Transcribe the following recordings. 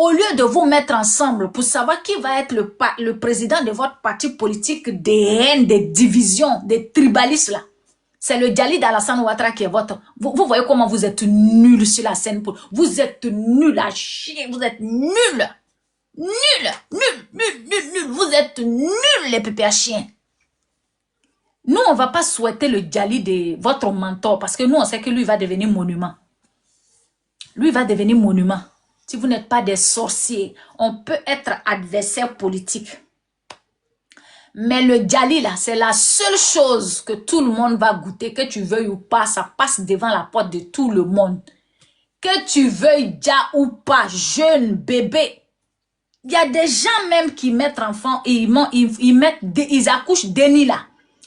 Au lieu de vous mettre ensemble pour savoir qui va être le président de votre parti politique, des haines, des divisions, des tribalistes là, c'est le Djali d'Alassane Ouattara qui est votre... Vous voyez comment vous êtes nuls sur la scène. Vous êtes nuls à chier. Vous êtes nuls. Nuls. Vous êtes nuls, les pépés à chiens. Nous, on ne va pas souhaiter le Djali de votre mentor parce que nous, on sait que lui va devenir monument. Lui va devenir monument. Si vous n'êtes pas des sorciers, on peut être adversaire politique. Mais le Djali, là, c'est la seule chose que tout le monde va goûter, que tu veuilles ou pas, ça passe devant la porte de tout le monde. Que tu veuilles déjà ou pas, jeune, bébé. Il y a des gens même qui mettent enfants et ils accouchent Denis là.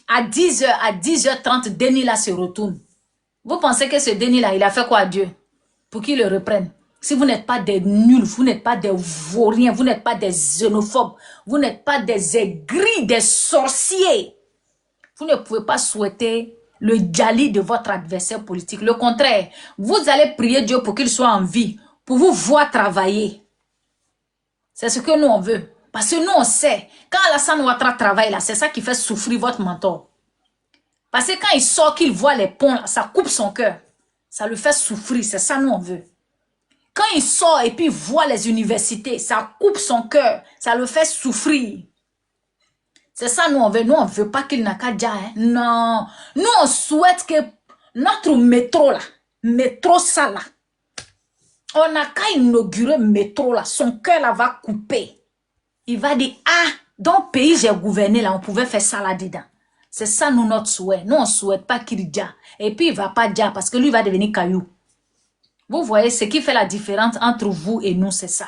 À 10h, à 10h30, Denis là se retourne. Vous pensez que ce Denis là, il a fait quoi à Dieu? Pour qu'il le reprenne? Si vous n'êtes pas des nuls, vous n'êtes pas des vauriens, vous n'êtes pas des xénophobes, vous n'êtes pas des aigris, des sorciers, vous ne pouvez pas souhaiter le Djali de votre adversaire politique. Le contraire, vous allez prier Dieu pour qu'il soit en vie, pour vous voir travailler. C'est ce que nous on veut. Parce que nous on sait, quand Alassane Ouattara travaille là, c'est ça qui fait souffrir votre mentor. Parce que quand il sort, qu'il voit les ponts là, ça coupe son cœur. Ça le fait souffrir, c'est ça nous on veut. Quand il sort et puis voit les universités, ça coupe son cœur, ça le fait souffrir. C'est ça nous on veut. Nous on veut pas qu'il n'a qu'à dire. Hein? Non. Nous on souhaite que notre métro là, métro ça là, on n'a qu'à inaugurer métro là, son cœur là va couper. Il va dire, ah, dans le pays j'ai gouverné là, on pouvait faire ça là dedans. C'est ça nous notre souhait. Nous on souhaite pas qu'il dise. Et puis il va pas dire parce que lui va devenir caillou. Vous voyez, ce qui fait la différence entre vous et nous, c'est ça.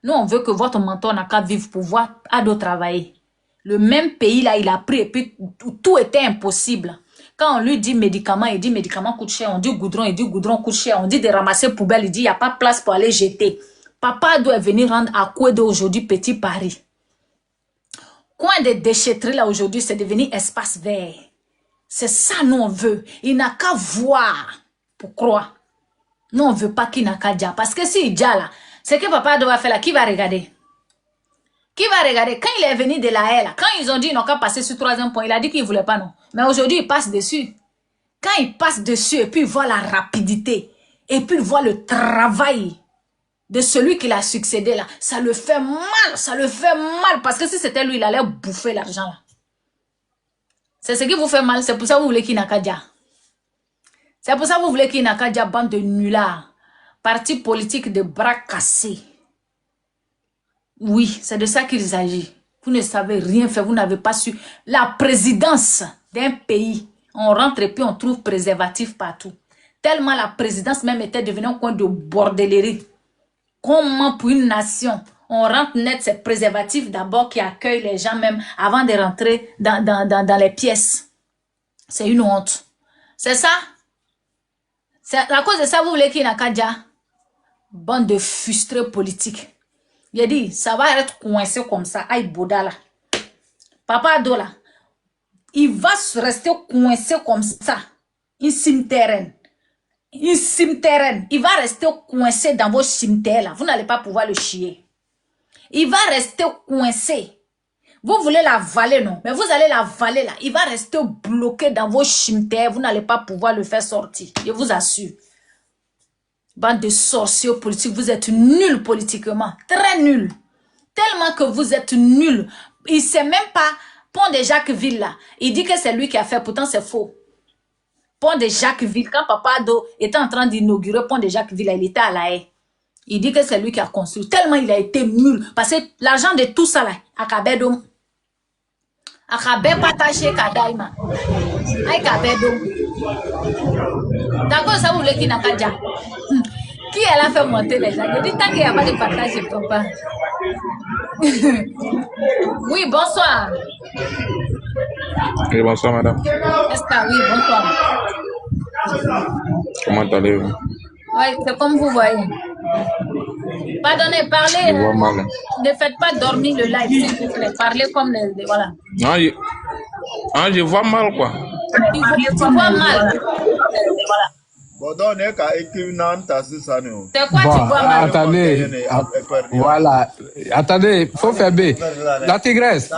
Nous, on veut que votre mentor n'a qu'à vivre pour voir Ado travailler. Le même pays, là, il a pris et puis tout était impossible. Quand on lui dit médicaments, il dit médicaments coûtent cher. On dit goudron, il dit goudron coûte cher. On dit de ramasser poubelle, il dit il n'y a pas de place pour aller jeter. Papa doit venir rendre à Kouedo aujourd'hui Petit Paris. Coin de déchetterie, là, aujourd'hui, c'est devenu espace vert. C'est ça, nous, on veut. Il n'a qu'à voir pour croire. Nous, on ne veut pas qu'il n'a qu'à dire. Parce que s'il dit là, c'est que papa doit faire là, qui va regarder? Qui va regarder? Quand il est venu de la haie là, quand ils ont dit qu'ils n'ont qu'à passer sur le troisième point, il a dit qu'il ne voulait pas, non. Mais aujourd'hui, il passe dessus. Quand il passe dessus et puis il voit la rapidité, et puis il voit le travail de celui qui l'a succédé là, ça le fait mal, ça le fait mal. Parce que si c'était lui, il allait bouffer l'argent là. C'est ce qui vous fait mal, c'est pour ça que vous voulez qu'il n'a qu'à dire. C'est pour ça que vous voulez qu'il n'a qu'à dire bande de nullards. Parti politique de bras cassés. Oui, c'est de ça qu'il s'agit. Vous ne savez rien faire, vous n'avez pas su. La présidence d'un pays, on rentre et puis on trouve préservatif partout. Tellement la présidence même était devenue un coin de bordellerie. Comment pour une nation, on rentre net ces préservatifs d'abord qui accueillent les gens même avant de rentrer dans les pièces. C'est une honte. C'est ça? C'est à cause de ça, vous voulez qu'il n'a qu'à dire bande de frustrés politiques. Il a dit, ça va être coincé comme ça. Aïe, Bouddha là. Papa Ado là, il va rester coincé comme ça. Il cimetière. Il va rester coincé dans vos cimetières là. Vous n'allez pas pouvoir le chier. Il va rester coincé. Vous voulez l'avaler, non? Mais vous allez l'avaler là. Il va rester bloqué dans vos cimetières. Vous n'allez pas pouvoir le faire sortir. Je vous assure. Bande de sorciers politiques. Vous êtes nuls politiquement. Très nuls. Tellement que vous êtes nuls. Il ne sait même pas. Pont de Jacquesville là. Il dit que c'est lui qui a fait. Pourtant c'est faux. Pont de Jacquesville. Quand Papa Ado était en train d'inaugurer Pont de Jacquesville, il était à la haie. Il dit que c'est lui qui a construit. Tellement il a été nul. Parce que l'argent de tout ça là. À Kabedo. Akabe pataché kadaima. Aïe kabedo. D'accord, ça vous voulez qu'il n'a pas déjà. Qui elle a fait monter les gens? Je dis tant qu'il n'y a pas de partage, je ne peux pas. Oui, bonsoir. Oui, bonsoir, madame. Est-ce que oui, bonsoir. Comment allez-vous? Oui, c'est comme vous voyez. Pardonnez, parlez. Je vois mal. Ne faites pas dormir le live, s'il vous plaît. Parlez comme les voilà. Je vois mal, quoi. Tu vois mal. Voilà. C'est quoi Bon, tu vois, Marie? attendez, voilà, attendez, faut faire B. La tigresse,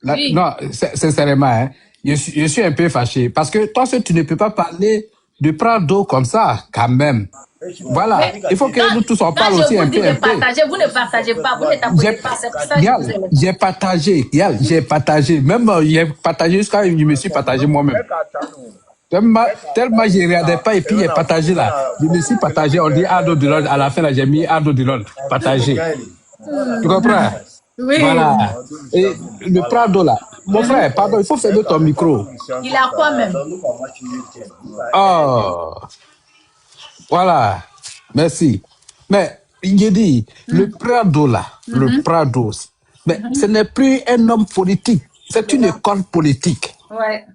Oui. non, sincèrement, hein, je suis un peu fâché parce que toi, tu ne peux pas parler de Prado comme ça, quand même. Voilà, Mais il faut que nous tous on quand parle je aussi vous un dis peu, de partager, vous ne partagez pas, vous ne tapotez pas. C'est pour ça que je vous ai laissé. J'ai partagé, même j'ai partagé jusqu'à je me suis partagé moi-même. Tellement je ne regardais pas et puis j'ai partagé là. Je me suis partagé, on dit Ardo de l'Ordre. À la fin, là, j'ai mis Ardo de l'Ordre. Partagé. Tu comprends? Oui. Voilà. Et le Prado là. Mon frère, pardon, il faut fermer ton micro. Il a quoi même? Oh, voilà. Merci. Mais, j'ai dit, le Prado là, le Prado, mais ce n'est plus un homme politique. C'est une école politique. Ouais.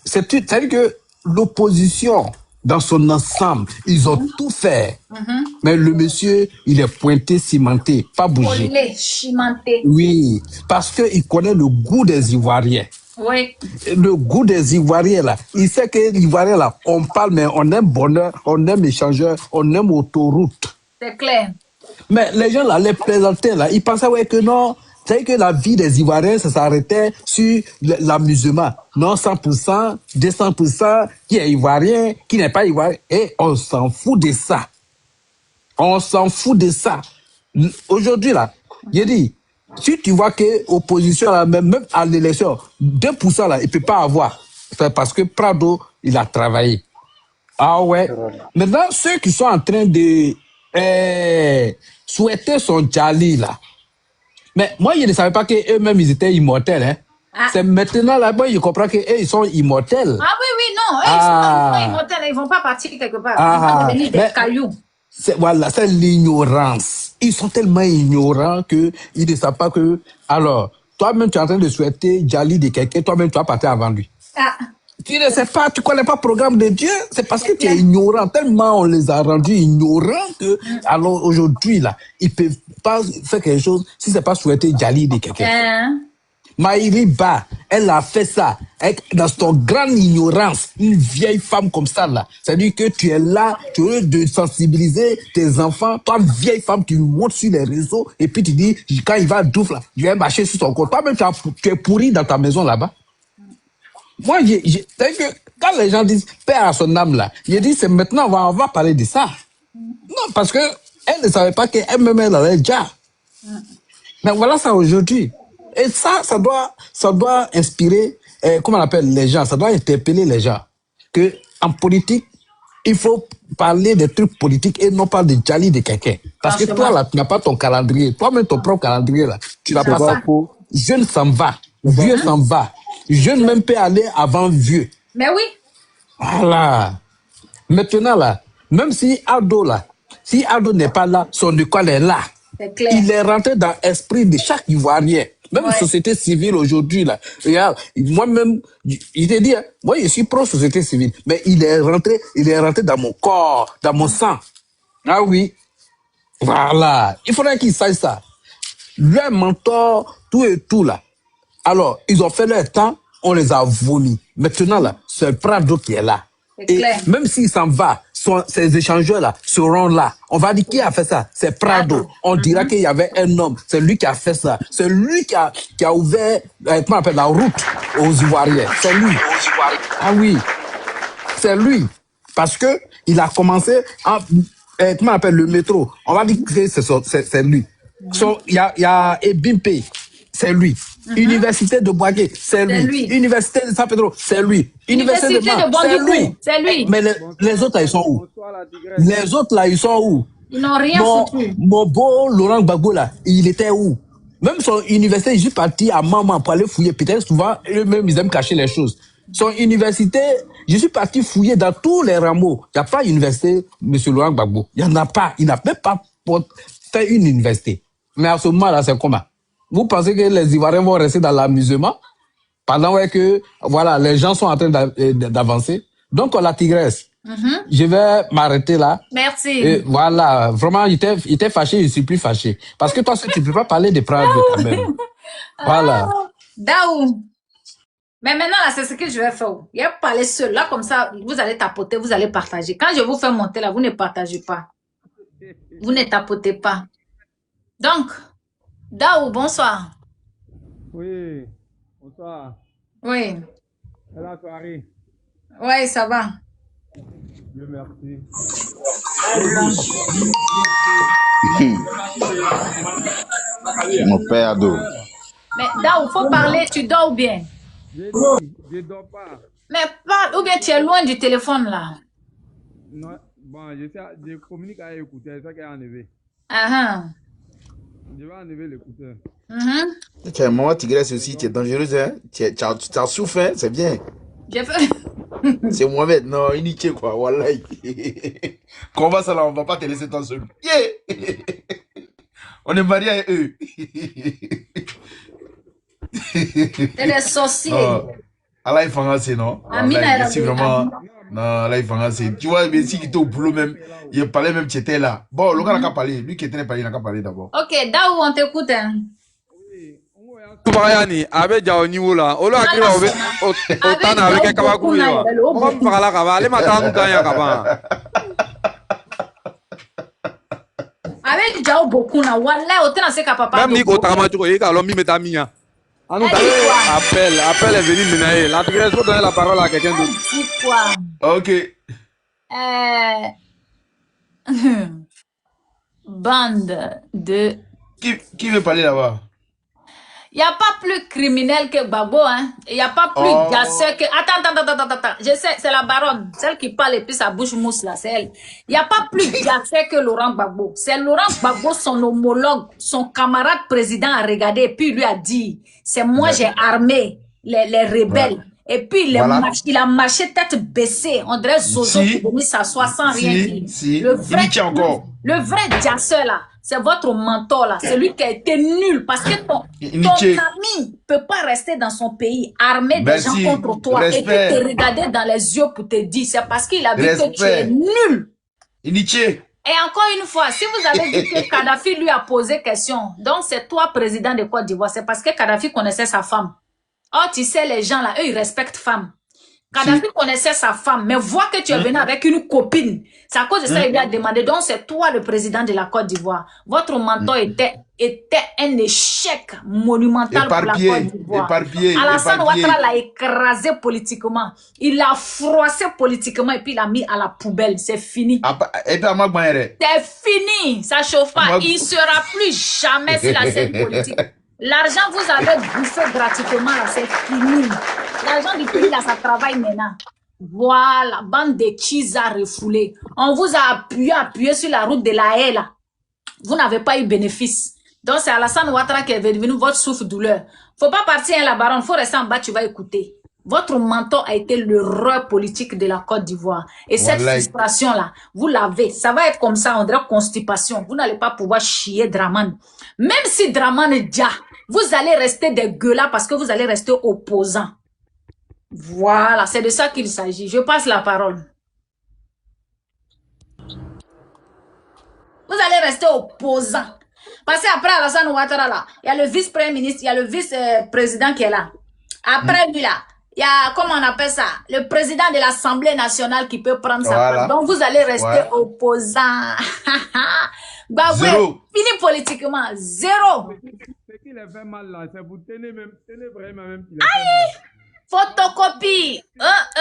C'est-à-dire que l'opposition, dans son ensemble, ils ont tout fait. Mais le monsieur, il est pointé, cimenté, pas bougé. Collé, cimenté. Oui, parce qu'il connaît le goût des Ivoiriens. Oui. Le goût des Ivoiriens, là. Il sait que les Ivoiriens, là, on parle, mais on aime bonheur, on aime échangeur, on aime autoroute. C'est clair. Mais les gens, là, les plaisantaient, là, ils pensaient, ouais, que non, c'est que la vie des Ivoiriens, ça s'arrêtait sur l'amusement. Non, 100%, 200%, qui est Ivoirien, qui n'est pas Ivoirien. Et on s'en fout de ça. On s'en fout de ça. Aujourd'hui, là, j'ai dit, si tu vois que l'opposition, là, même à l'élection, 2%, là, il ne peut pas avoir. C'est parce que Prado, il a travaillé. Ah ouais. Maintenant, ceux qui sont en train de souhaiter son Djali, là. Mais moi, je ne savais pas qu'eux-mêmes, ils étaient immortels. Hein. Ah. C'est maintenant, là, moi, je comprends qu'eux, ils sont immortels. Ah oui, oui, non. Eux, ils sont immortels. Ils ne vont pas partir quelque part. Ils vont devenir des cailloux. Voilà, c'est l'ignorance. Ils sont tellement ignorants qu'ils ne savent pas que... Alors, toi-même, tu es en train de souhaiter Djali de quelqu'un, toi-même, tu vas partir avant lui. Ah. Tu ne sais pas, tu ne connais pas le programme de Dieu. C'est parce que tu es ignorant. Tellement on les a rendus ignorants que, alors aujourd'hui, là, ils ne peuvent pas faire quelque chose si ce n'est pas souhaiter Djali de quelqu'un. Maïriba, elle a fait ça dans son grande ignorance. Une vieille femme comme ça, là. C'est-à-dire que tu es là, tu veux de sensibiliser tes enfants. Toi, vieille femme, tu montes sur les réseaux et puis tu dis, quand il va douf, là, je vais marcher sur son compte. Toi-même, tu es pourri dans ta maison là-bas. Moi, c'est que quand les gens disent paix à son âme là, je dis c'est maintenant on va parler de ça. Non, parce que elle ne savait pas qu'elle-même elle allait déjà. Mais voilà ça aujourd'hui. Et ça doit inspirer, comment on appelle les gens, ça doit interpeller les gens. Que en politique, il faut parler des trucs politiques et non pas de Djali de quelqu'un. Parce que toi là, tu n'as pas ton calendrier. Toi-même ton propre calendrier là, tu n'as pas ça. Jeune s'en va, vieux s'en va. Jeune même peut aller avant vieux. Mais oui. Voilà. Maintenant là, même si Aldo n'est pas là, son école est là. C'est clair. Il est rentré dans l'esprit de chaque Ivoirien. Même société civile aujourd'hui là. Regarde, moi-même, il te dit, hein, moi je suis pro-société civile, mais il est rentré dans mon corps, dans mon sang. Ah oui. Voilà. Il faudrait qu'il sache ça. Leur mentor, tout et tout là. Alors, ils ont fait leur temps, on les a vomis. Maintenant, là, c'est Prado qui est là. Et clair. Même s'il s'en va, ces échangeurs-là seront là. On va dire qui a fait ça? C'est Prado. On dira qu'il y avait un homme. C'est lui qui a fait ça. C'est lui qui a ouvert comment on appelle, la route aux Ivoiriens. C'est lui. Ah oui. C'est lui. Parce que il a commencé comment on appelle le métro. On va dire que c'est lui. Il y a Ebimpe. C'est lui. Université de Boaké, c'est lui. Université de San Pedro, c'est lui. Université de Bandundu, c'est lui. Mais les autres là, ils sont où? Les autres là, ils sont où? Ils n'ont rien foutu. Mon beau Laurent Gbagbo là, il était où? Même son université, je suis parti à Maman pour aller fouiller. Peut-être souvent, eux-mêmes, ils aiment cacher les choses. Son université, je suis parti fouiller dans tous les rameaux. Il n'y a pas d'université, M. Laurent Gbagbo. Il n'y en a pas. Il n'a même pas fait une université. Mais à ce moment-là, c'est comment? Vous pensez que les Ivoiriens vont rester dans l'amusement pendant que voilà, les gens sont en train d'avancer? Donc, la tigresse, je vais m'arrêter là. Merci. Et voilà, vraiment, il était fâché, je ne suis plus fâché. Parce que toi, tu ne peux pas parler de Prado quand même. Voilà. Daou. Mais maintenant, là, c'est ce que je vais faire. Il y a parler seul. Là, comme ça, vous allez tapoter, vous allez partager. Quand je vous fais monter là, vous ne partagez pas. Vous ne tapotez pas. Donc, Daou, bonsoir. Oui, bonsoir. Oui. C'est la soirée. Oui, ça va. Dieu merci. Mon père ado. Mais Daou, faut parler, tu dors bien. J'ai dit, je ne dors pas. Mais parle, ou bien tu es loin du téléphone là. Non, bon, je communique avec l'écouteur, c'est ça qui a enlevé. Je vais enlever l'écouteur. Tu es maman tigresse aussi, tu es dangereuse, hein? Tu as souffert, hein? C'est bien. J'ai fait... C'est Mohamed, non, initié quoi, wallahi. Quand on va ça là, on va pas te laisser tant seul. Yeah! On est mariés avec eux. C'est des sorciers. Allah il fait non? Amina, c'est vraiment. Non, Allah il fait tu vois, mais si qui était au boulot même, il parlait même, tu étais là. Bon, le gars n'a qu'à parler. Lui qui était là, il n'a qu'à parler d'abord. Ok, Daou, on t'écoute. Hein. Tubayani, avec au niveau là, on l'a créé au temps avec un kabagou. On va la kaba, les matins dans ya kaba. Avec Jao beaucoup na wala, autant c'est papa. Même Nico Taramatuko, il a l'homme metamia. Appel est venu menacer. La tigresse faut donner la parole à quelqu'un d'autre. Ok. Bande de... Qui veut parler là-bas? Il n'y a pas plus criminel que Gbagbo, hein. Il n'y a pas plus gasseur que... Attends. Je sais, c'est la baronne. Celle qui parle et puis sa bouche mousse là, c'est elle. Il n'y a pas plus gasseur que Laurent Gbagbo. C'est Laurent Gbagbo, son homologue, son camarade président a regardé et puis lui a dit, c'est moi j'ai armé les rebelles. Ouais. Et puis il a marché tête baissée. On dirait Zozo qui est venu s'asseoir sans rien dire. Le vrai gasseur là, c'est votre mentor là, c'est lui qui a été nul parce que ton ami peut pas rester dans son pays armé des gens contre toi et te regarder dans les yeux pour te dire c'est parce qu'il a vu que tu es nul. Et encore une fois, si vous avez dit que Kadhafi lui a posé question, donc c'est toi président de Côte d'Ivoire, c'est parce que Kadhafi connaissait sa femme. Oh, tu sais, les gens là, eux, ils respectent femme. Kadhafi connaissait sa femme, mais voit que tu es venu avec une copine. C'est à cause de ça, il lui a demandé. Donc, c'est toi le président de la Côte d'Ivoire. Votre mentor était un échec monumental pour la Côte d'Ivoire. Alassane Ouattara l'a écrasé politiquement. Il l'a froissé politiquement et puis il l'a mis à la poubelle. C'est fini. C'est fini. Ça chauffe pas. Il ne sera plus jamais sur la scène politique. L'argent, vous avez bouffé gratuitement, là, c'est fini. L'argent du pays, là, ça travaille maintenant. Voilà, bande de cheese à refouler. On vous a appuyé sur la route de la haie, là. Vous n'avez pas eu bénéfice. Donc, c'est Alassane Ouattara qui est devenu votre souffle-douleur. Faut pas partir, hein, la baronne. Faut rester en bas, tu vas écouter. Votre mentor a été l'erreur politique de la Côte d'Ivoire. Et cette frustration-là, vous l'avez. Ça va être comme ça, on dirait constipation. Vous n'allez pas pouvoir chier Dramane. Même si Dramane est déjà, vous allez rester des gueulards parce que vous allez rester opposants. Voilà, c'est de ça qu'il s'agit. Je passe la parole. Vous allez rester opposants. Parce qu'après Alassane Ouattara, là, il y a le vice-premier ministre, il y a le vice-président qui est là. Après lui, là, il y a, comment on appelle ça, le président de l'Assemblée nationale qui peut prendre sa place. Donc, vous allez rester opposants. Bah ouais, fini politiquement, zéro. Ce qui les fait mal là, c'est vous tenez vraiment même. Photocopie.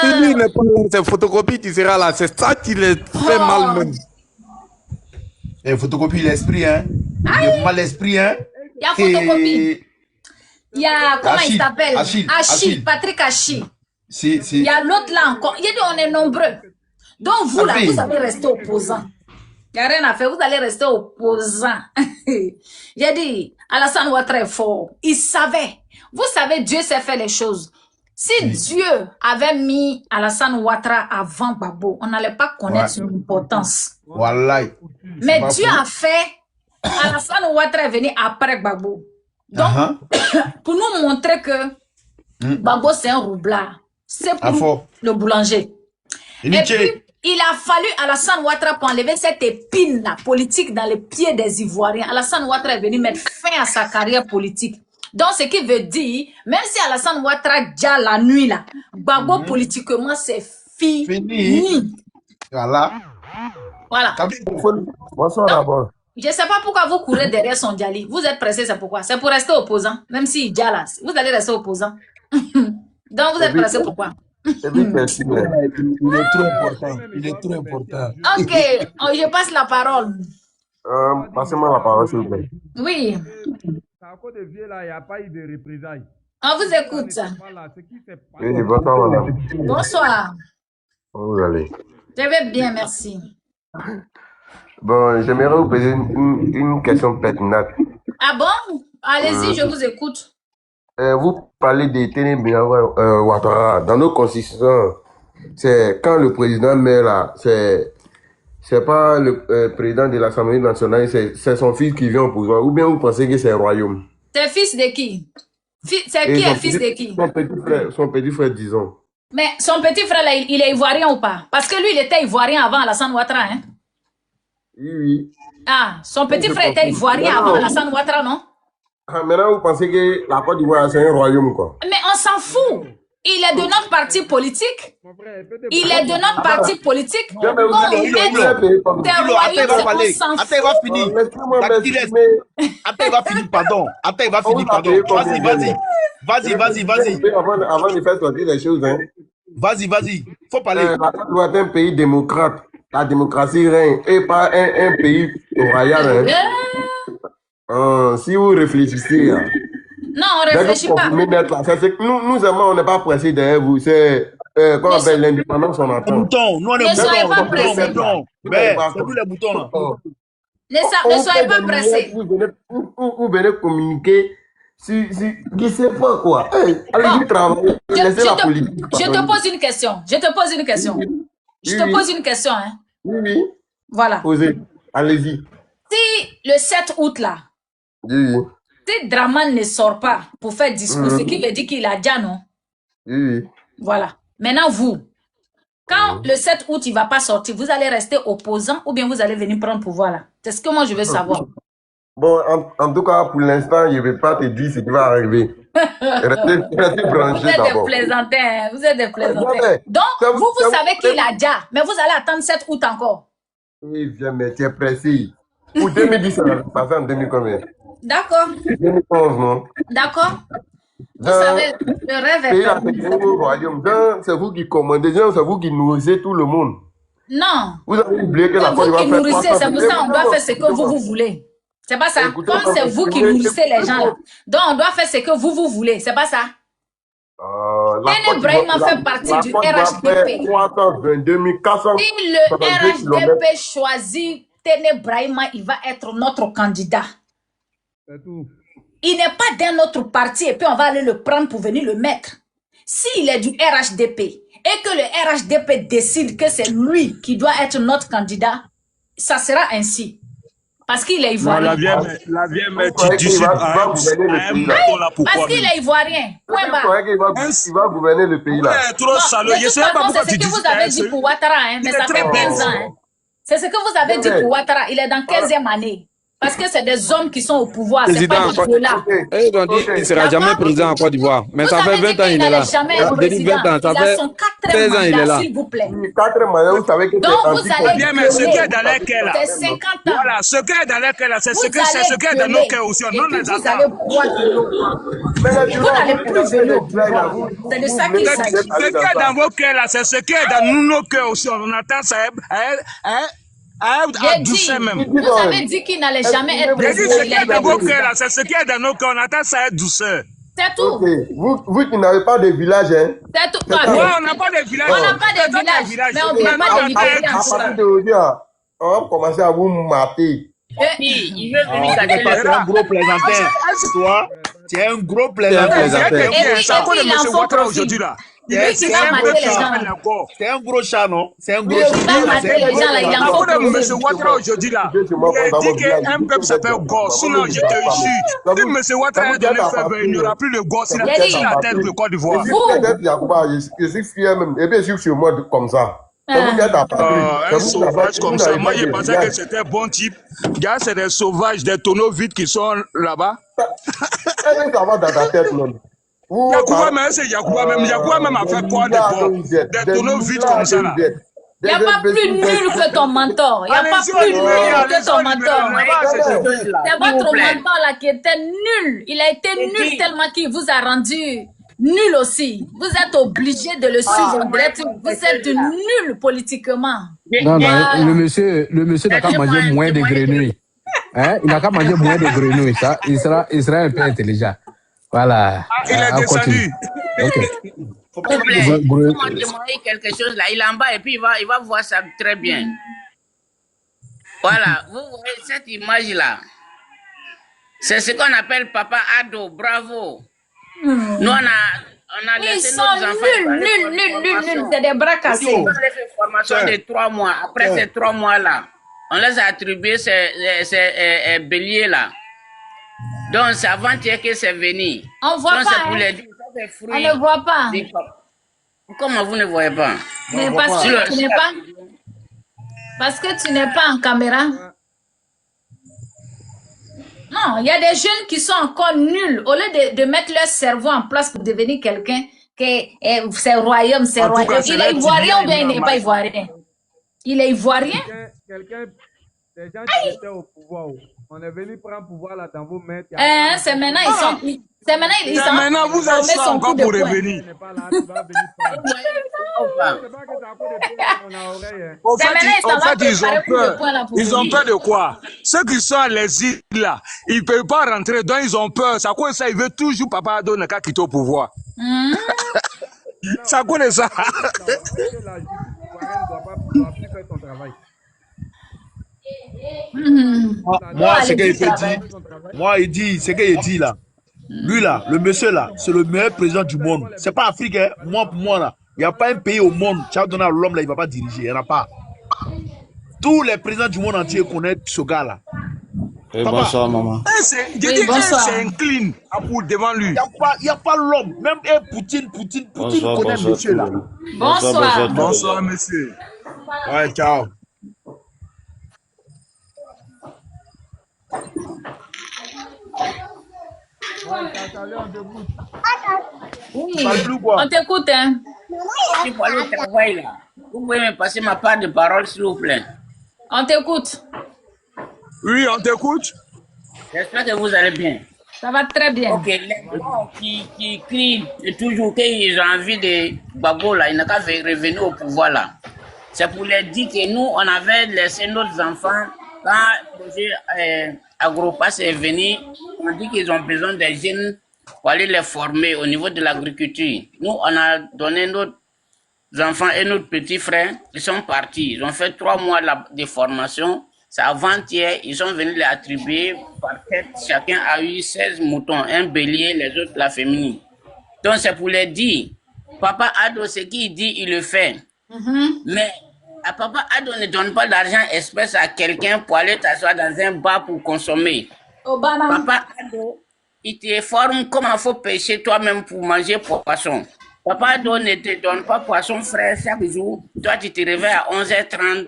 Il n'est pas là, c'est photocopie qui sera là, c'est ça qui les fait mal même. Et photocopie l'esprit, hein. Il y a mal l'esprit, hein. Il y a photocopie. Il y a, comment il s'appelle? Achille, Patrick Achille. Il y a l'autre là encore. Il y a dit, on est nombreux. Donc vous là, vous allez rester opposants. Il n'y a rien à faire, vous allez rester opposants. J'ai dit, Alassane Ouattara est fort. Il savait. Vous savez, Dieu sait faire les choses. Si Dieu avait mis Alassane Ouattara avant Gbagbo, on n'allait pas connaître son importance. Mais Dieu a fait, Alassane Ouattara est venu après Gbagbo. Donc, pour nous montrer que Gbagbo c'est un roublard. C'est pour le boulanger. Et puis, il a fallu Alassane Ouattara pour enlever cette épine là, politique dans les pieds des Ivoiriens. Alassane Ouattara est venu mettre fin à sa carrière politique. Donc, ce qui veut dire, même si Alassane Ouattara déjà la nuit là, Gbagbo politiquement c'est fini. Voilà. Voilà. Bonsoir d'abord. Je ne sais pas pourquoi vous courez derrière son Djali. Vous êtes pressé, c'est pourquoi? C'est pour rester opposant. Même si il là, vous allez rester opposant. Donc, vous êtes pressé pourquoi? Il est trop important. Il est trop important. Ok, je passe la parole. Passez-moi la parole, s'il vous plaît. Oui. À cause de vieux là, il n'y a pas eu de représailles. On vous écoute. Oui, bonsoir, madame. Bonsoir. Comment vous allez? Je vais bien, merci. Bon, j'aimerais vous poser une question pertinente. Ah bon? Allez-y, je vous écoute. Vous parlez de Téné Ouattara. Dans nos constitutions, c'est quand le président meurt là, c'est pas le président de l'Assemblée nationale, c'est son fils qui vient au pouvoir. Ou bien vous pensez que c'est le royaume? C'est fils de qui? C'est qui est fils de qui? Son petit frère, disons. Mais son petit frère, là, il est ivoirien ou pas? Parce que lui, il était ivoirien avant Alassane Ouattara, hein? Oui. Ah, son petit frère était ivoirien avant Alassane Ouattara, non? Ah, maintenant, vous pensez que la Côte d'Ivoire, c'est un royaume, quoi? Mais on s'en fout. Il est de notre parti politique. Il est de notre parti politique. Il va finir. Attends, il va finir, pardon. Attends, il va finir, pardon. Vas-y. Avant de faire sortir les choses, hein. Vas-y. Faut parler. La Côte d'Ivoire est un pays démocrate. La démocratie règne et pas un pays royal. Hein. Si vous réfléchissez. Hein. Non, on ne réfléchit pas. Nous, on n'est pas pressés derrière vous. C'est quand on appelle l'indépendance, on attend. Nous, on est ne soyez pas pressés. Mais c'est tous les boutons là. Ne soyez pas pressés. Vous venez communiquer. Qui sait pas quoi. Allez-y travailler. Je te pose une question. Je te pose une question. Hein. Oui. Voilà. Posez. Allez-y. Si le 7 août là, si Draman ne sort pas pour faire discours, ce qui veut dire qu'il a déjà, non? Oui. Voilà. Maintenant, vous, quand le 7 août, il ne va pas sortir, vous allez rester opposant ou bien vous allez venir prendre pouvoir là? C'est ce que moi, je veux savoir. Bon, en tout cas, pour l'instant, je ne vais pas te dire ce qui va arriver. Restez branché d'abord. Vous êtes des plaisantins. Donc, vous savez qu'il a déjà, mais vous allez attendre 7 août encore. Oui, viens, mais tu es pressé. Pour 2010, ça va passer en 2000 combien? D'accord. 2011, non? D'accord. Vous savez, le rêve est c'est vous qui commandez, c'est vous qui nourrissez tout le monde. Non. Vous avez oublié que la Côte vous qui d'Ivoire nourrissez, c'est pour ça qu'on doit faire ce que vous voulez. C'est pas ça. Comme c'est vous qui nourrissez les gens là. Donc on doit faire ce que vous voulez. C'est pas ça. Téné Brahima fait partie du RHDP. Si le RHDP choisit Téné Brahima, il va être notre candidat. C'est tout. Il n'est pas d'un autre parti et puis on va aller le prendre pour venir le mettre. S'il est du RHDP et que le RHDP décide que c'est lui qui doit être notre candidat, ça sera ainsi. Parce qu'il est ivoirien. La vieille mère, tu décides à un bouton là, pourquoi? Parce qu'il est ivoirien. Point barre. Il va gouverner le pays là. Trop salaud. Je sais pas pourquoi c'est ce que vous avez dit pour Ouattara, hein, mais ça fait 15 ans. Hein. C'est ce que vous avez dit pour Ouattara. Il est dans 15e année. Parce que c'est des hommes qui sont au pouvoir. C'est pas des là. Ils ont dit qu'il ne sera jamais président en Côte d'Ivoire. Mais ça fait 20 ans qu'il est là. Jamais président. 20 ans, ça fait 16 ans il est là. S'il vous plaît. 4 mandats, vous savez que donc vous allez mais ce qui est dans les cœurs là. C'est 50 ans. Voilà, ce qui est dans les cœurs là, c'est ce qui est dans nos cœurs aussi. Non, les vous allez boire de l'eau. Vous n'allez plus venir. C'est de ça qu'il s'agit. Ce qui est dans vos cœurs là, c'est ce qui est dans nos cœurs aussi. On attend ça. Même. Vous avez dit qu'il n'allait jamais être président. C'est ce qui est dans nos cœurs. On attend ça avec douceur. C'est tout. Okay. Vous qui n'avez pas de village, hein? C'est tout. Ouais, on n'a pas de village. On n'a pas de village. Mais on ne vient pas de village. À partir d'aujourd'hui, on va commencer à vous mater. Il veut venir c'est un gros plaisantin. Toi, tu es un gros plaisantin. C'est un gros chat, non? C'est un gros chat. Il en faut M. Ouattara aujourd'hui là. Il dit qu'un peuple s'appelle gosse. Sinon, je te jure. Si M. Ouattara est donné faible, il n'y aura plus de gosse. Il a peut-être la tête de Côte d'Ivoire. Je suis fier même. Et bien, je suis sur moi comme ça. Un sauvage comme ça. Moi, je pensais que c'était un bon type. Regarde, c'est des sauvages, des tonneaux vides qui sont là-bas. que ça va dans ta tête, non? Yacouba même, c'est Yacouba même a fait quoi de bon? Des tonneaux vides comme ça là. Il n'y a pas plus nul que ton mentor. Il n'y a pas plus nul que ton mentor. C'est votre mentor là qui était nul. Il a été nul tellement qu'il vous a rendu nul aussi. Vous êtes obligé de le suivre. Vous êtes nul politiquement. Non, le monsieur n'a qu'à manger moins de grenouilles. Hein? Il n'a qu'à manger moins de grenouilles. Ça, il sera un peu intelligent. Voilà. Il est descendu. Ok. Comment demander quelque chose là, il est en bas et puis il va voir ça très bien. Voilà, vous voyez cette image là. C'est ce qu'on appelle Papa Ado, bravo. Nous on a laissé nos enfants. Nul, c'est des bras cassés. On a fait une formation de 3 mois. Après ces 3 mois là, on les a attribué ces béliers là. Donc c'est avant-hier que c'est venu. On voit pas. On ne voit pas. Comment vous ne voyez pas? Mais parce que tu n'es pas. Parce que tu n'es pas en caméra. Non, il y a des jeunes qui sont encore nuls. Au lieu de mettre leur cerveau en place pour devenir quelqu'un, c'est royaume, c'est royaume. Il est ivoirien ou bien il n'est pas ivoirien? Il est ivoirien? Des gens qui étaient au pouvoir. On est venu prendre pouvoir là dans vos mains. C'est maintenant ils sont. C'est maintenant vous êtes ça encore pour revenir. En fait, ils ont peur de quoi? Ceux qui sont à l'exil là, ils ne peuvent pas rentrer, donc ils ont peur. Ça cause ça, ils veulent toujours Papa Ado ne quitter au pouvoir. Ça connaît ça. Moi, ce qu'il dit, ce qu'il dit là, lui là, le monsieur là, c'est le meilleur président du monde. C'est pas Afrique, hein? Moi, pour moi là, il n'y a pas un pays au monde, tu as donné à l'homme là, il ne va pas diriger, il n'y en a pas. Tous les présidents du monde entier connaissent ce gars là. Bonsoir maman. C'est incline pour devant lui. Il n'y a pas l'homme, même Poutine connaît monsieur là. Bonsoir monsieur. Ouais, ciao. Oui, on t'écoute, hein. Si vous allez au travail là, vous pouvez me passer ma part de parole, s'il vous plaît. On t'écoute. Oui, on t'écoute. J'espère que vous allez bien. Ça va très bien. Ok, les gens qui crient toujours qu'ils ont envie de Gbagbo là, ils n'ont qu'à revenir au pouvoir là. C'est pour leur dire que nous, on avait laissé nos enfants quand le projet Agropass est venu, on dit qu'ils ont besoin des jeunes pour aller les former au niveau de l'agriculture. Nous, on a donné nos enfants et nos petits frères, ils sont partis. Ils ont fait 3 mois de formation. C'est avant-hier, ils sont venus les attribuer par tête. Chacun a eu 16 moutons, un bélier, les autres la féminine. Donc c'est pour les dire, Papa Ado, ce qu'il dit, il le fait. Mais Papa Ado ne donne pas d'argent espèce à quelqu'un pour aller t'asseoir dans un bar pour consommer. Papa Ado, il te forme comment il faut pêcher toi-même pour manger poisson. Papa Ado ne te donne pas poisson frais chaque jour. Toi, tu te réveilles à 11h30,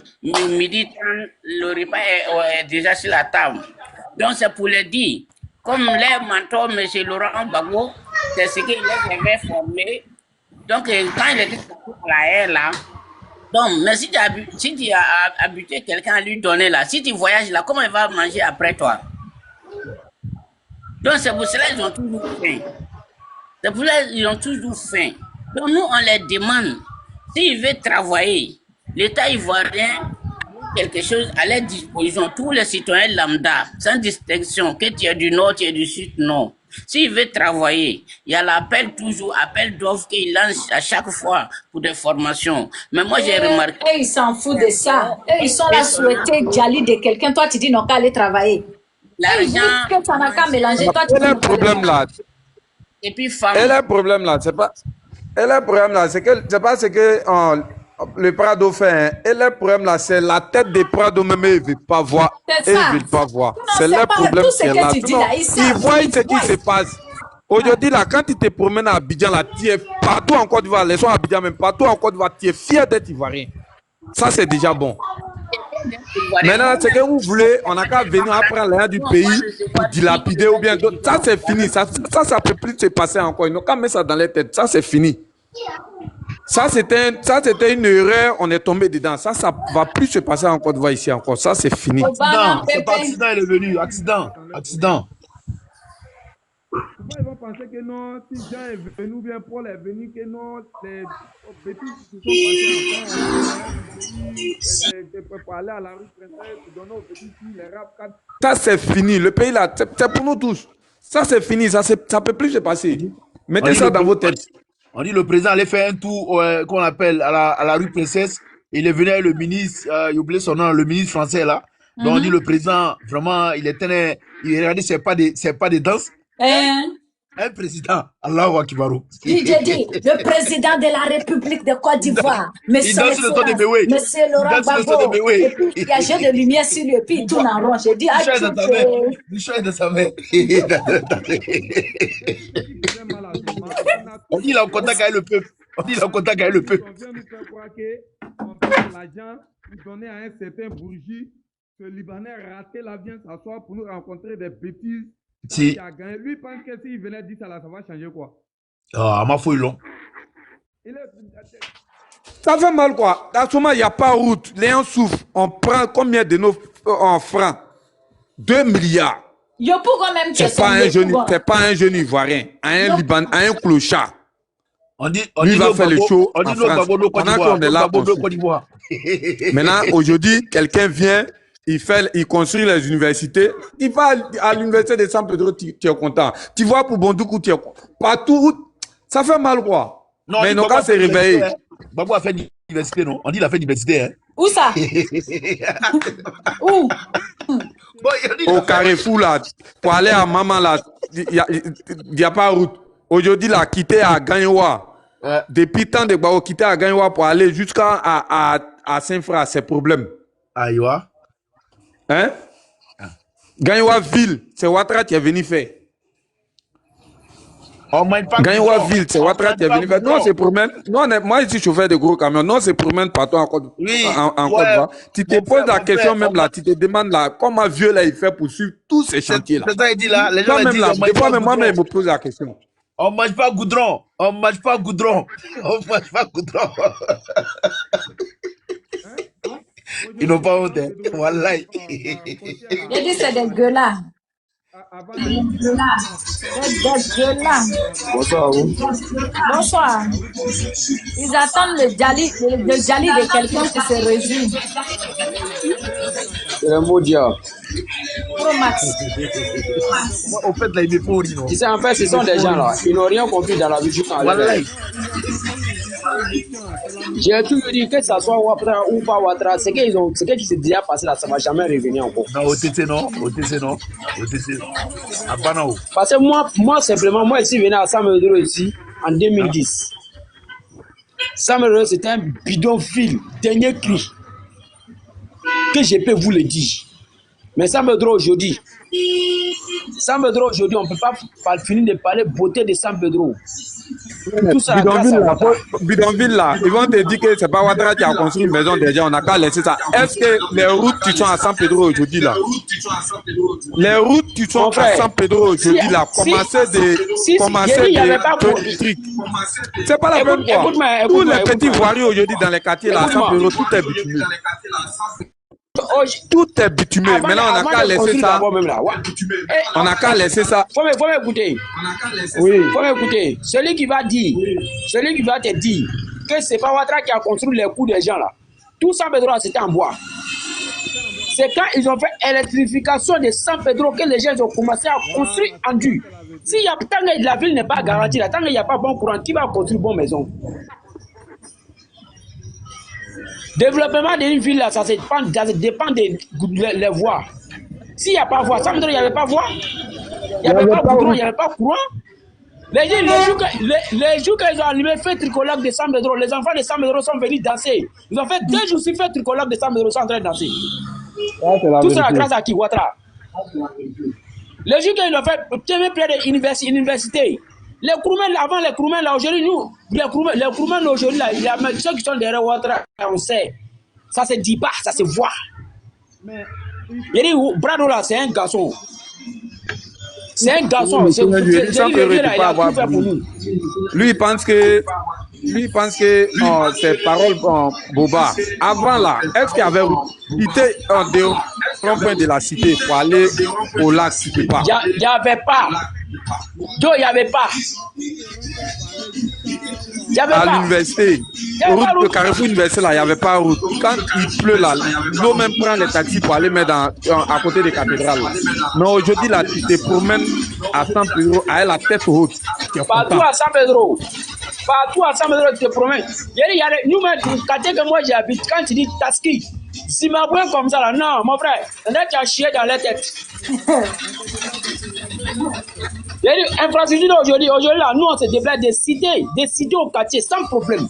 midi 30, le repas est déjà sur la table. Donc, c'est pour le dire. Comme les mentors, M. Laurent Gbagbo, c'est ce qu'il avait formé. Donc, quand il était à la haie, là, donc, mais si tu as habitué quelqu'un à lui donner, là, si tu voyages là, comment il va manger après toi? Donc, c'est pour cela qu'ils ont toujours faim. C'est pour cela qu'ils ont toujours faim. Donc, nous, on les demande, s'ils veulent travailler, l'État ivoirien a quelque chose à leur disposition, tous les citoyens lambda, sans distinction, que tu es du nord, tu es du sud, non. S'ils veulent travailler, il y a l'appel toujours, appel d'offres qu'ils lancent à chaque fois pour des formations. Mais moi, j'ai remarqué... Et ils s'en foutent de ça. Et ils sont là souhaiter Djali de quelqu'un. Toi, tu dis non, qu'à aller travailler. L'argent... que ça n'a qu'à mélanger. Toi, tu dis le problème là. Et puis, femme... Et le problème là, c'est pas... Et le problème là, c'est que c'est pas ce que le Prado fait. Hein. Et le problème là, c'est la tête des Prado même, ils ne veulent pas voir. Ils ne veulent pas voir. C'est le problème qui est là. Ils voient ce qui se passe. Aujourd'hui là, quand tu te promènes à Abidjan là, tu es partout en Côte d'Ivoire, les gens à Abidjan même partout en Côte d'Ivoire, tu es fier d'être ivoirien. Ça c'est déjà bon. Maintenant, c'est que vous voulez, on n'a qu'à venir apprendre l'argent du pays pour dilapider ou bien d'autres. Ça, c'est fini. Ça ne peut plus se passer encore. Ils n'ont qu'à mettre ça dans les têtes. Ça, c'est fini. Ça, c'était une erreur. On est tombé dedans. Ça ne va plus se passer en Côte d'Ivoire ici encore. Ça, c'est fini. C'est pas accident, il est venu. Accident. Pourquoi ils vont penser que non, si Jean est venu ou bien Paul est venu, que non, les bêtises qui se sont passées pour aller à la rue Princesse, pour donner aux petits filles les rap. Ça, c'est fini. Le pays là, c'est pour nous tous. Ça, c'est fini. Ça ne peut plus se passer. Mettez ça dans vos têtes. On dit le président allait faire un tour qu'on appelle à la rue Princesse. Il est venu avec le ministre, j'ai oublié son nom, le ministre français là. Donc on dit le président, vraiment, il regardait, c'est pas des danses. Un président, Allahu Akbar. J'ai dit, le président de la République de Côte d'Ivoire, monsieur Laurent Gbagbo, et puis il y a jeu de lumière sur lui, et puis il tourne en rond. J'ai dit, de sa mère. On dit il est en contact avec le peuple. On vient nous faire croire qu'on fait l'argent pour donner à un certain bourgeois, que le Libanais raté l'avion s'asseoir pour nous rencontrer des bêtises. Si. Lui pense que s'il venait dire ça, là, ça va changer quoi? Ah, ma fouille long. Ça fait mal quoi. À ce moment, il n'y a pas route. Les gens souffrent. On prend combien de nos francs? 2 milliards. C'est pas un jeune Ivoirien, un Libanais, un clochard. Lui va faire le show en France. Pendant qu'on est là, maintenant, aujourd'hui, quelqu'un vient. Il construit les universités. Il va à l'université de San Pedro, tu es content. Tu vas pour Bondoukou, tu es content. Partout, ça fait mal quoi. Non, mais nos gars s'est réveillé. Babou a fait l'université, non? On dit qu'il a fait l'université, hein? Où ça? Où? Au Carrefour, là. Pour aller à Maman, là, il n'y a pas route. Aujourd'hui, il a quitté à Gagnoua. Depuis tant de Babou, quitté à Gagnoua pour aller jusqu'à Saint-Fra, c'est problème. Aïwa. Hein? Gagnoua Ville, c'est Ouattara qui est venu faire. Gagnoua Ville, c'est Ouattara qui est venu faire. Non, c'est promène. Moi, je suis chauffeur de gros camions. Non, c'est promène partout en Côte d'Ivoire. Tu te poses la question même là, tu te demandes là, comment vieux là il fait pour suivre tous ces chantiers là. C'est ça, il dit là. Les gens disent là. Des fois, même moi-même, je me pose la question. On ne mange pas goudron. Ils n'ont pas honte. Wallah. J'ai dit c'est des gueulards. Bonsoir. Bonsoir. Ils attendent le djali de quelqu'un qui se résume. C'est le mot diable. Pro Max. Au fait, là, il me faut rire. Tu sais, en fait, ce sont des gens là. Ils n'ont rien compris dans la vie jusqu'à Wallah. J'ai toujours dit que ça soit Ouattara ou pas Ouattara, ce qui s'est déjà passé là, ça ne va jamais revenir encore. Non, OTC non. Parce que moi simplement, moi ici, venu à Samedro ici en 2010. Samedro, c'était un bidonville, dernier cri, que je peux vous le dire. Mais Samedro aujourd'hui, on ne peut pas finir de parler beauté de San Pedro. Tout ça Bidonville là, ils vont te dire que c'est pas Ouattara qui a construit une maison déjà, on n'a qu'à laisser ça. Est-ce que les routes qui sont à San Pedro aujourd'hui là, les routes qui sont à San Pedro aujourd'hui là, commencer des trucs. C'est pas la même fois. Tous les petits voiries aujourd'hui dans les quartiers là, à San Pedro, tout est bitumé. Tout est bitumé. Maintenant, on n'a qu'à laisser ça. On n'a qu'à laisser ça. Faut m'écouter. Oui. Faut m'écouter. Celui qui va te dire que c'est pas Ouattara qui a construit les coups des gens là. Tout San Pedro, c'était en bois. C'est quand ils ont fait électrification de San Pedro que les gens ont commencé à construire en dur. Tant que la ville n'est pas garantie, tant qu'il n'y a pas bon courant, qui va construire bonne maison? Développement d'une ville, là, ça dépend des voies. S'il n'y a pas de voie, ça veut dire qu'il n'y avait pas de voie. Il n'y avait pas de goudron, il n'y avait pas de courant. Les jours qu'ils ont allumé fait tricolore de San Pedro, les enfants de San Pedro sont venus danser. Ils ont fait 2 jours sur fait tricolore de San Pedro, sont en train de danser. Tout ça grâce à qui? Ouattara. Les jours qu'ils ont fait plein d'universités. Les Kouroumen, avant les Kouroumen, là, aujourd'hui, nous, les Kouroumen, aujourd'hui, là, il y a ceux qui sont derrière Ouattara, on sait. Ça se dit pas, ça se voit. Il dit, Brado là, c'est un garçon. C'est un garçon. C'est le vieux là, il a tout fait pour nous. Lui, il pense que c'est parole boba. Avant là, est-ce qu'il y avait il était en dehors de la cité pour aller au lac si tu peux pas? Il n'y avait pas. Il n'y avait pas. À l'université, route de Carrefour Université là, il n'y avait pas route. Quand il pleut là, l'eau même prend les taxis pour aller mettre à côté des cathédrales. Mais aujourd'hui là, tu te promènes à San Pedro avec la tête haute. Partout à San Pedro. Partout à San Pedro, tu te promènes. Nous-mêmes, quand moi j'habite, quand tu dis Taski, si ma boîte comme ça là, non, mon frère, là tu as chié dans la tête. Infrastructure aujourd'hui là, nous on se déplace des cités au quartier sans problème.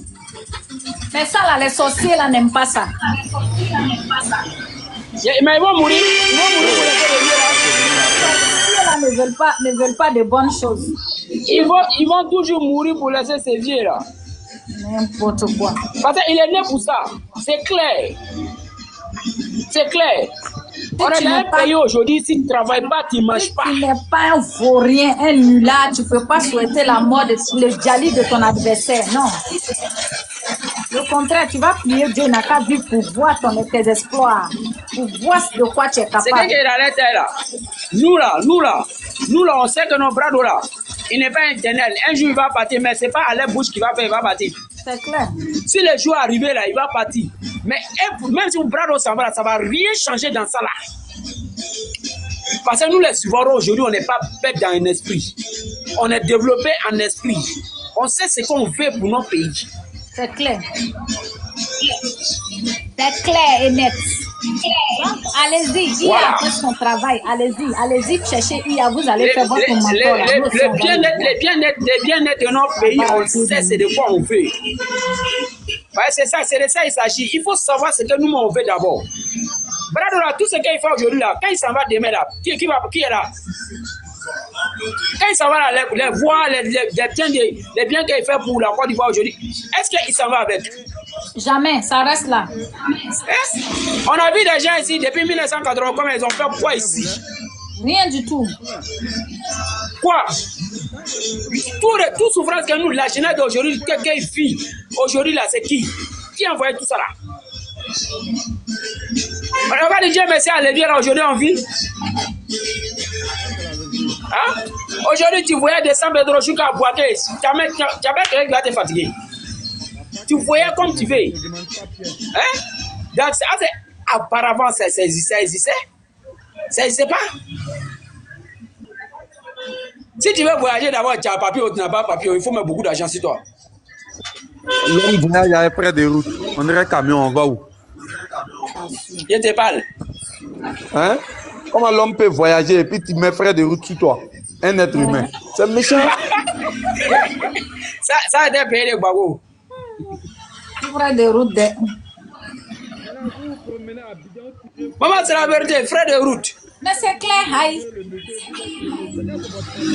Mais ça là, les sorciers là n'aiment pas ça. Mais ils vont mourir. Les sorciers là ne veulent pas de bonnes choses. Ils vont toujours mourir pour laisser ces vieux là. N'importe quoi. Parce qu'il est né pour ça. C'est clair. C'est clair. On est dans un pays aujourd'hui, si tu ne travailles pas, tu ne manges pas. Tu n'es pas un vaurien, un nulard. Tu ne peux pas souhaiter la mort de le jali de ton adversaire. Non. Au contraire, tu vas prier Dieu n'a qu'à vivre pour voir tes exploits, pour voir de quoi tu es capable. C'est qu'il est dans l'état là. Nous là, on sait que nos bras là, il n'est pas éternel. Un jour il va partir, mais ce n'est pas à la bouche qu'il va faire, il va partir. C'est clair. Si le jour arrive là, il va partir. Mais même si mon bras s'en va, ça ne va rien changer dans ça là. Parce que nous les suivants aujourd'hui, on n'est pas bêtes dans un esprit. On est développé en esprit. On sait ce qu'on veut pour nos pays. C'est clair. C'est clair et net. Allez-y, il y a fait son travail. Allez-y, cherchez IA, vous allez faire votre mentor. Les bien-être de notre pays, on sait c'est de quoi on veut. Ouais, c'est ça, c'est de ça il s'agit. Il faut savoir ce que nous on veut d'abord. Brado là, tout ce qu'il fait aujourd'hui là, quand il s'en va demain là, qui est là? Quand il s'en va là, les voix, les biens qu'il fait pour la Côte d'Ivoire aujourd'hui, est-ce qu'il s'en va avec? Jamais, ça reste là. On a vu des gens ici depuis 1980, comment ils ont fait quoi ici? Rien du tout. Quoi? Tout souffrance que nous, la jeunesse d'aujourd'hui, quelqu'un vit aujourd'hui là, c'est qui? Qui a envoyé tout ça là? On va dire merci à Lévier là, aujourd'hui on vit. Hein? Aujourd'hui, tu voyais des San Pedro jusqu'à Boaké. Tu avais quelqu'un qui va te fatiguer. Tu voyais comme tu veux. Hein? Donc, auparavant, ça existait. Ça n'existait pas. Si tu veux voyager d'abord, tu as un papier ou tu n'as pas de papier, il faut mettre beaucoup d'argent sur toi. L'homme voyage près des routes. On dirait camion, on va où? Je te parle. Hein? Comment l'homme peut voyager et puis tu mets frais de route sur toi? Un être humain. C'est méchant. Ça a été payé de Gbagbo. Frais de route. Maman, c'est la vérité, frais de route. Mais c'est clair, Haï.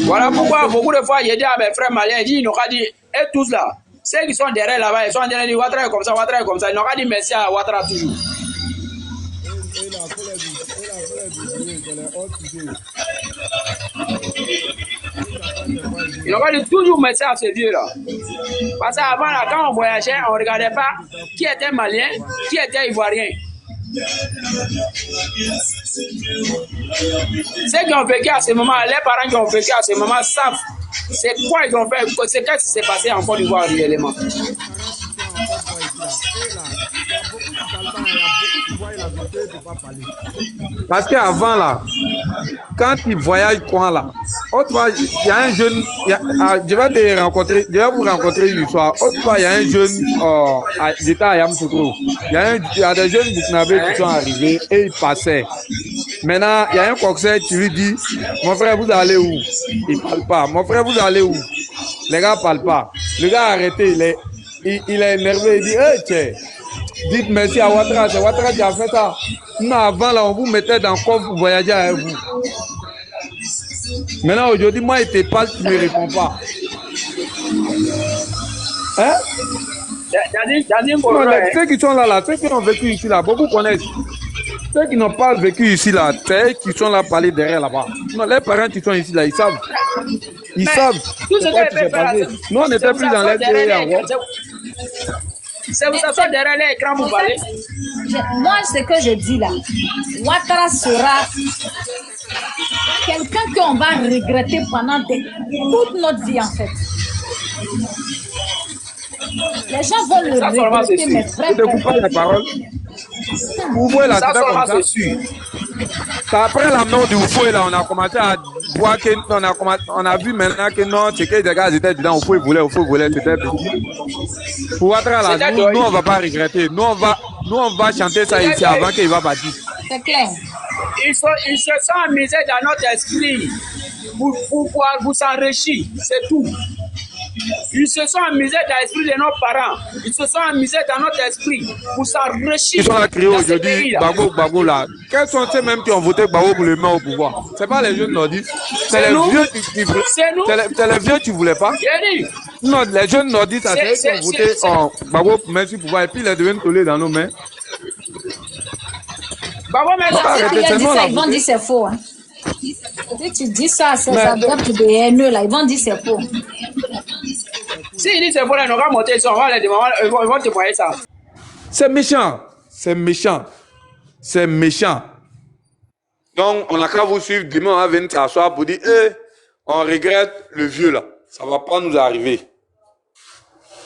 Voilà pourquoi beaucoup de fois, j'ai dit à mes frères maliens, ils n'ont pas dit, et tous là, ceux qui sont derrière là-bas, ils sont en train de dire, Ouattara est comme ça, Ouattara est comme ça. Ils n'ont pas dit merci à Ouattara toujours. Ils n'ont pas dit toujours merci à ce vieux-là. Parce qu'avant, là, quand on voyageait, on ne regardait pas qui était malien, qui était ivoirien. Ceux qui ont vécu à ce moment, les parents qui ont vécu à ce moment savent c'est quoi ils ont fait, c'est qu'est-ce qui s'est passé en Côte d'Ivoire réellement. Parce qu'avant là, quand ils voyagent quoi là, il y a un jeune, je vais vous rencontrer une histoire. Autrefois, il y a un jeune, j'étais à Yamoussoukro, il y a des jeunes Burkinabés qui sont arrivés et ils passaient. Maintenant, il y a un coxeur, tu lui dis, mon frère, vous allez où? Il ne parle pas. Mon frère, vous allez où? Les gars ne parlent pas. Le gars a arrêté, il est énervé, il dit, hey, tiens, dites merci à Ouattara, c'est Ouattara qui a fait ça. Non, avant, là, on vous mettait dans le coffre pour voyager avec vous. Maintenant, aujourd'hui, moi, il te parle, tu ne me réponds pas. Hein? Ceux qui sont là, ceux qui ont vécu ici, là, beaucoup connaissent. Ceux qui n'ont pas vécu ici, là, c'est qui sont là parler derrière là-bas. Non, les parents qui sont ici, là, ils savent. Ils savent. Tout ce que s'est passé. Nous, on n'était plus dans les pays encore. C'est vous asseoir derrière l'écran, vous parlez. Moi, ce que je dis là, Ouattara sera quelqu'un qu'on va regretter pendant toute notre vie, en fait. Les gens vont le regretter, mais vraiment. Ne coupe pas la parole. Vous voyez là, ça seulement, c'est sûr. Après la mort du Oufoué, là, on a commencé à voir que on a vu maintenant que non, c'est que les gars étaient dedans, Oufoué voulait, c'était petit. Pour Ouattara, là, nous, on ne va pas regretter. Nous, on va chanter ça ici avant qu'il va bâtir. C'est clair. Ils se sont amusés dans notre esprit pour pouvoir vous enrichir, c'est tout. Ils se sont amusés dans l'esprit de nos parents. Ils se sont amusés dans notre esprit pour s'enrichir. Ils sont là criés aujourd'hui, Gbagbo là. Quels sont ceux mêmes qui ont voté Gbagbo pour le mettre au pouvoir? C'est pas les jeunes nordistes. C'est les vieux qui voulaient. C'est les vieux qui voulaient pas. Non, les jeunes nordistes, c'est eux qui ont voté Gbagbo pour mettre au pouvoir et puis ils deviennent tollés dans nos mains. Gbagbo ils vont dire c'est faux. Hein. Si tu dis ça à ces adeptes de haineux là, ils vont dire c'est faux. Si ils disent c'est faux, là, ils n'ont pas monté ça, ils vont témoigner ça. C'est méchant. C'est méchant. C'est méchant. Donc, on n'a qu'à vous suivre. Demain, on va venir s'asseoir pour dire, on regrette le vieux là. Ça ne va pas nous arriver.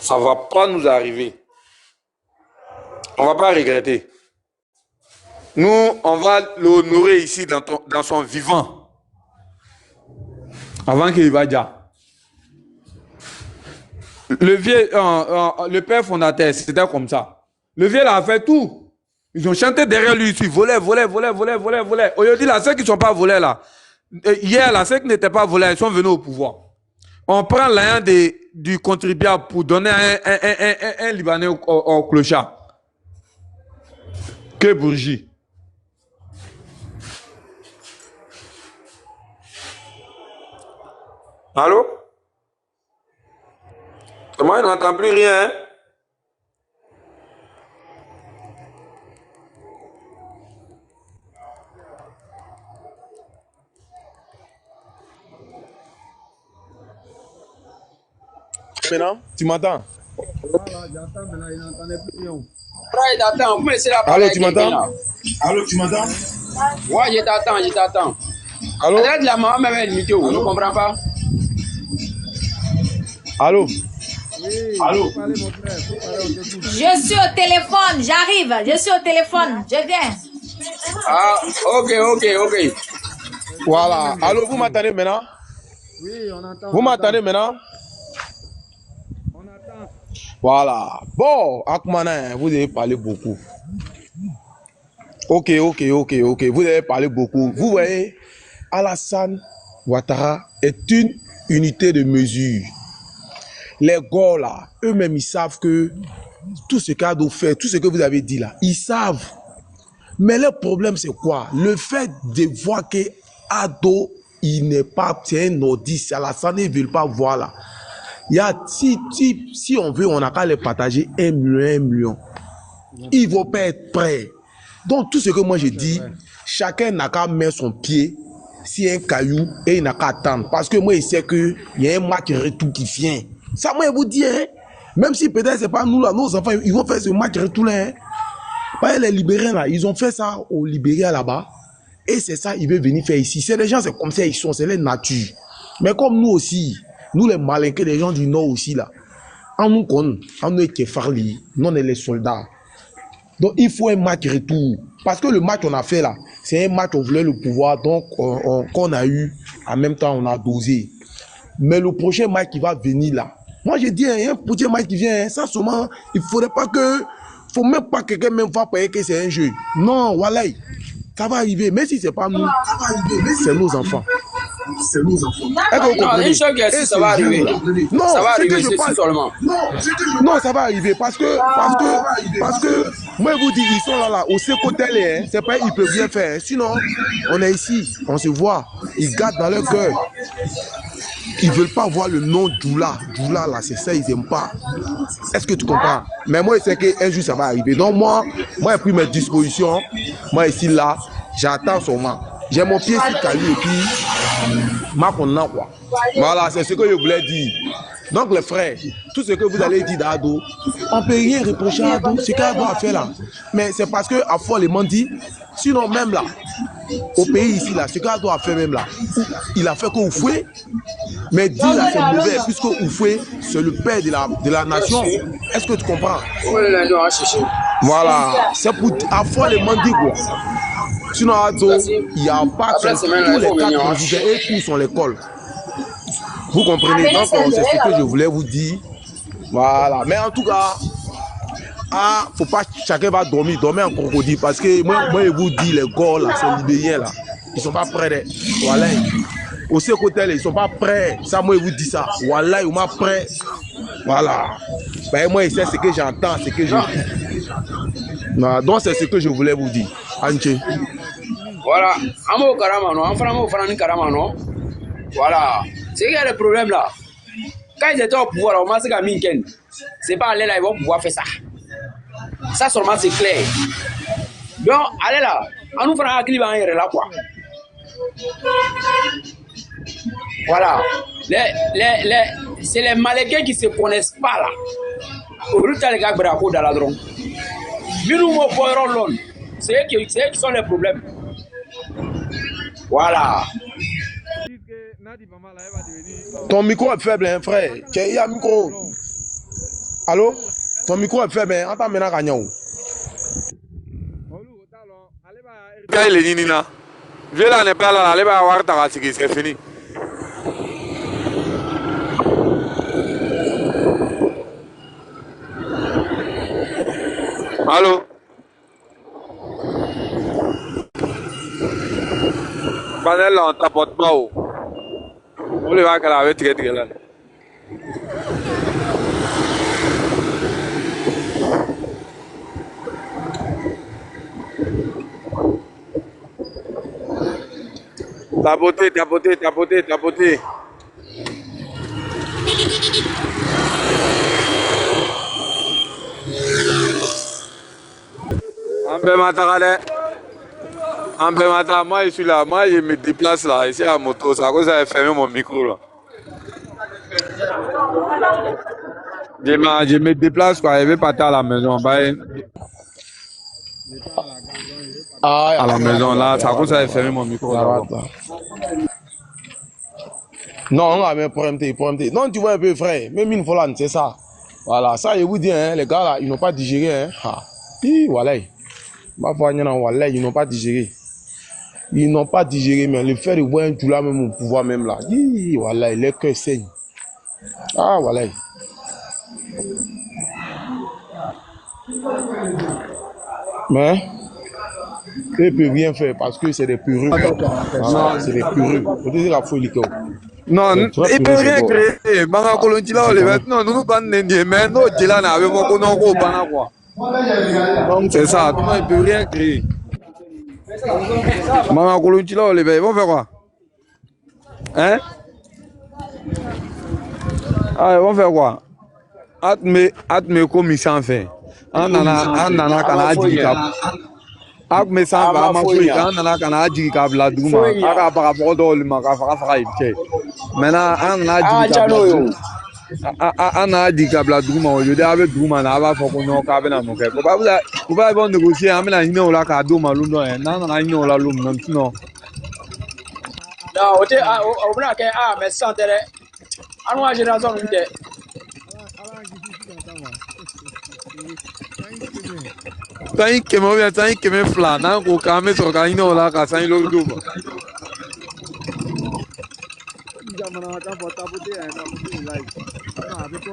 Ça ne va pas nous arriver. On ne va pas regretter. Nous, on va l'honorer ici dans son vivant. Avant qu'il va dire. Le vieux, le père fondateur, c'était comme ça. Le vieux là a fait tout. Ils ont chanté derrière lui ici, volait. Aujourd'hui, là, ceux qui ne sont pas volés là, hier, là, ceux qui n'étaient pas volés, ils sont venus au pouvoir. On prend l'argent du contribuable pour donner un Libanais au clochard. Que bourgie. Allô? Moi, je n'entends plus rien. Hein? Maintenant, tu m'entends? Voilà, j'entends maintenant, il n'entendait plus rien. Allô, tu m'entends? Allô, tu m'entends? Ouais, je t'attends. Allô? La maman m'avait limité, on ne comprend pas. Allô? Oui, allô? Parlez, mon frère, je suis au téléphone, j'arrive. Je suis au téléphone, je viens. Ah, ok. Voilà. Allô, vous m'entendez maintenant? Oui, on entend. Vous m'entendez maintenant? On attend. Voilà. Bon, Akmanin, vous avez parlé beaucoup. Ok. Vous avez parlé beaucoup. Vous voyez, Alassane Ouattara est une unité de mesure. Les gars là, eux-mêmes, ils savent que tout ce qu'Ado fait, tout ce que vous avez dit là, ils savent. Mais le problème, c'est quoi? Le fait de voir que Ado, il n'est pas, c'est un nordiste, Alassane, ils ne veulent pas voir là. Il y a, si on veut, on n'a qu'à les partager 1 million. Ils ne vont pas être prêts. Donc, tout ce que moi je dis, chacun n'a qu'à mettre son pied sur un caillou et il n'a qu'à attendre. Parce que moi, je sais qu'il y a un match retour qui vient. Ça, moi, je vous dis, hein, même si peut-être c'est pas nous là, nos enfants, ils vont faire ce match retour là. Hein. Les Libériens là, ils ont fait ça au Libéria là-bas. Et c'est ça, ils veulent venir faire ici. C'est les gens, c'est comme ça, ils sont, c'est leur nature. Mais comme nous aussi, nous les malinqués, les gens du Nord aussi là, en nous est farli, nous on est les soldats. Donc il faut un match retour. Parce que le match qu'on a fait là, c'est un match, on voulait le pouvoir, donc qu'on a eu, en même temps on a dosé. Mais le prochain match qui va venir là, moi je dis, un prochain match qui vient, ça seulement, il ne faudrait pas que, faut même pas que quelqu'un même va payer que c'est un jeu. Non, voilà, ça va arriver, mais si c'est pas nous, c'est nos enfants. C'est nos enfants. Ça va arriver. Non, ça va arriver, que je parle seulement. Non, ça va arriver parce que moi je vous dis, ils sont là, au Sécotel, hein, c'est pas ils peuvent bien faire. Sinon, on est ici, on se voit, ils gardent dans leur cœur. ils veulent pas voir le nom Djoula. Djoula, là, c'est ça, ils aiment pas. Est-ce que tu comprends? Mais moi, je sais qu'un jour, ça va arriver. Donc, moi, j'ai pris mes dispositions. Moi, ici, là, j'attends seulement. J'ai mon pied sur Cali et puis, ma connaît quoi. Voilà, c'est ce que je voulais dire. Donc, les frères, tout ce que vous allez dire d'Ado, on ne peut rien reprocher à Ado, ce qu'Ado a fait là. Mais c'est parce qu'à fois, les dit, sinon, même là, au pays ici, là, ce qu'Ado a fait même là, il a fait que Oufoué, mais dit là, c'est mauvais, puisque Oufoué, c'est le père de la nation. Est-ce que tu comprends? Voilà, c'est pour à fois, les dit quoi. Sinon, Ado, il n'y a pas tous les quatre candidats et tous sont l'école. Vous comprenez? Donc, c'est ce que je voulais vous dire. Voilà. Mais en tout cas, faut pas chacun va dormir en crocodile. Parce que moi, je vous dis, les gars, là, ces libériens, là, ils sont pas prêts. Voilà. Aussi, côté, ils sont pas prêts. Ça, moi, je vous dis ça. Voilà, ils sont pas prêts. Voilà. Ben, moi, c'est ce que j'entends, ce que je dis. Voilà. Donc, c'est ce que je voulais vous dire. Anche. Voilà. Amo Karamano, en France, Karamano. Voilà. C'est qu'il y a le problème là. Quand ils étaient au pouvoir, au moins c'est qu'à Minken. C'est pas aller là, ils vont pouvoir faire ça. Ça seulement c'est clair. Donc, allez là. On nous fera un clip en là quoi. Voilà. C'est les Malécains qui se connaissent pas là. Au lieu de les gars bravo dans la drone. C'est eux qui sont les problèmes. Voilà. Ton micro est faible, hein, frère. Il y a un micro. Allô? Ton micro est faible, hein? Attends, maintenant, Gagnon. Quand il est Nina, viens là, n'est pas là, allez, va voir ta race, c'est fini. Allô? Panel là, on tapote pas où? On les va qu'elle avait très là. Tapoter. En matin, moi je suis là, moi je me déplace là, ici à moto, ça cause ça fermé mon micro là. Je me déplace quoi, je vais partir à la maison. À la maison là, ça cause ça fermé mon micro là. Non, on a même problème. Non, tu vois un peu, frère, même une fois là, c'est ça. Voilà, ça je vous dis, hein, les gars là, ils n'ont pas digéré. Hein. Voilà. Voilà, ils n'ont pas digéré. Ils n'ont pas digéré, mais le fait de voir un Djoula même au pouvoir même là, voilà, les cœurs saignent. Ah, voilà. Mais, ils ne peuvent rien faire parce que c'est des pureux. Voilà, c'est des pureux. Peut-être la folie. Non, il ne peut rien créer. Manga Kolonchila, non, nous nous bandons, mais nous, Djila n'a pas quoi. Donc c'est ça, tout le monde ne peut rien créer. Manga Kolonchila, ils vont faire quoi? Hein? Ah, ils vont faire quoi? Atme comme ils s'en fait. Anana kana jikab. Atme s'en va, anana kana jikab la douma. Aka para bodo le maka fara ibche. Maintenant, anana jikab. Anana jikab la douma. Je dis avec douma na va faut qu'on kabe na moke. Ko ba bon négocier amena hino la ka douma lundo en. Nana hino la lum non non. Non, on a que mais sans télé. Anu a génération n'était. T'as que me vient, t'as que me flana, ou quand même sur Gaino là, quand ça il le double.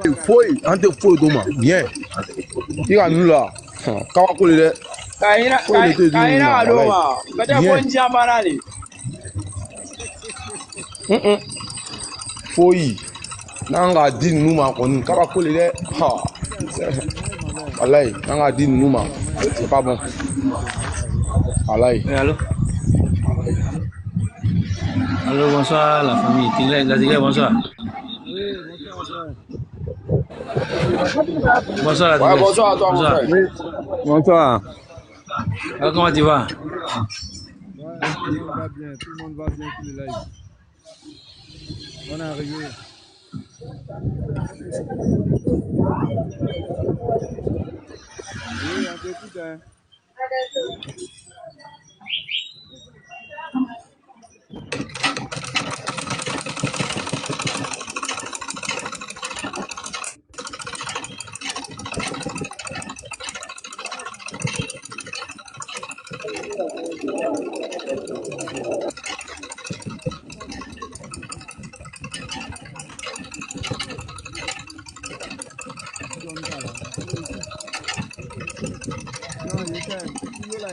Il faut, ante faut doma, bien. Il a nous là. Quand on le Kaina adoma, peut-être qu'on dit amarali. Faut y. Nanga dit nous ma kon, quand on le ha. Allez, nanga dit nous ma. C'est pas bon. Allez. Allô? Allô, bonsoir la famille. Bonsoir. Bonsoir. Ouais, bonsoir à toi, mon frère. Oui. Bonsoir. Alors, comment tu vas? Ouais, tout le monde va bien. Tout le monde va bien sur le live. On est arrivé. Oui, on t'écoute, hein. Non, je sais. Toujours là,